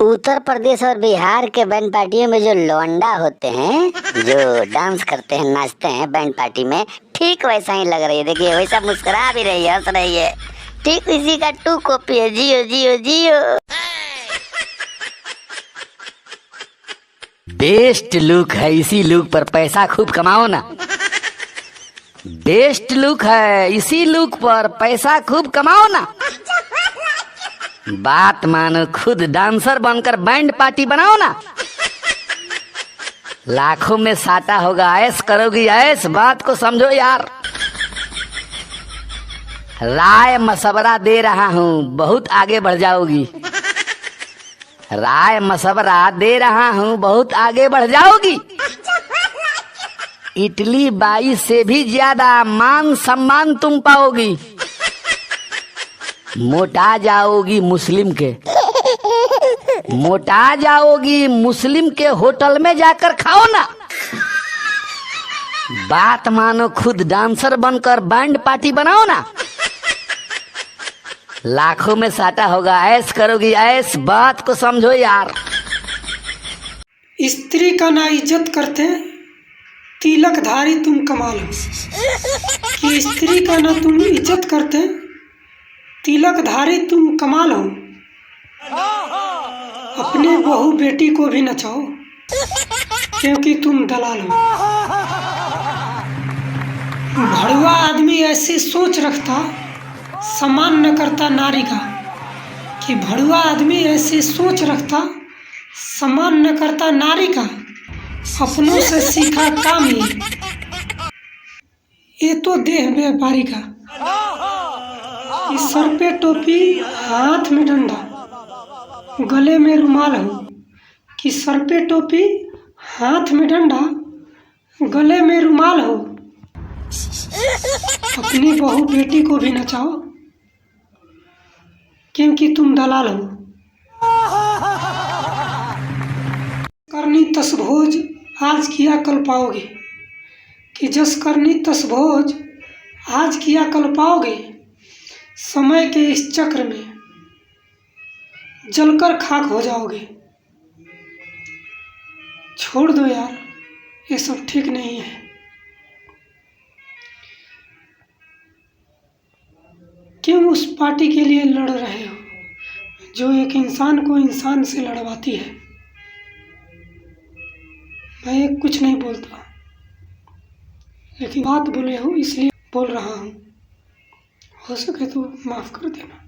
उत्तर प्रदेश और बिहार के बैंड पार्टियों में जो लौंडा होते हैं, जो डांस करते हैं, नाचते हैं बैंड पार्टी में, ठीक वैसा ही लग रही है। देखिए वैसा मुस्कुरा भी रही है, हंस रही है। ठीक इसी का टू कॉपी है। जियो जियो जियो। बेस्ट लुक है, इसी लुक पर पैसा खूब कमाओ ना। बेस्ट लुक है, इसी लुक पर पैसा खूब कमाओ ना। बात मानो, खुद डांसर बनकर बैंड पार्टी बनाओ ना। लाखों में साटा होगा, ऐश करोगी ऐश, बात को समझो यार। राय मशवरा दे रहा हूँ, बहुत आगे बढ़ जाओगी। राय मशवरा दे रहा हूँ, बहुत आगे बढ़ जाओगी। इटली बाई से भी ज्यादा मान सम्मान तुम पाओगी। मोटा जाओगी मुस्लिम के, मोटा जाओगी मुस्लिम के होटल में जाकर खाओ ना। बात मानो, खुद डांसर बनकर बैंड पार्टी बनाओ ना। लाखों में साटा होगा, ऐश करोगी ऐश, बात को समझो यार। स्त्री का ना इज्जत करते तिलकधारी तुम कमाल हो, कि स्त्री का ना तुम इज्जत करते तिलकधारी तुम कमाल हो। अपने बहू बेटी को भी नचाओ, क्योंकि तुम दलाल हो। भड़ुआ आदमी ऐसी सोच रखता, सम्मान न करता नारी का। कि भड़ुआ आदमी ऐसी सोच रखता, सम्मान न करता नारी का। अपनों से सीखा काम ही, ये तो देह व्यापारी का। कि सर पे टोपी हाथ में डंडा, गले में रुमाल हो। कि सर पे टोपी हाथ में डंडा, गले में रुमाल हो। अपनी बहू बेटी को भी नचाओ, क्योंकि तुम दलाल हो। करनी तस भोज आज किया कल पाओगे, कि जस करनी तस भोज आज किया कल पाओगे। समय के इस चक्र में जलकर खाक हो जाओगे। छोड़ दो यार, ये सब ठीक नहीं है। क्यों उस पार्टी के लिए लड़ रहे हो जो एक इंसान को इंसान से लड़वाती है? मैं कुछ नहीं बोलता, लेकिन बात बोले हो इसलिए बोल रहा हूँ। हो सके तो माफ कर देना।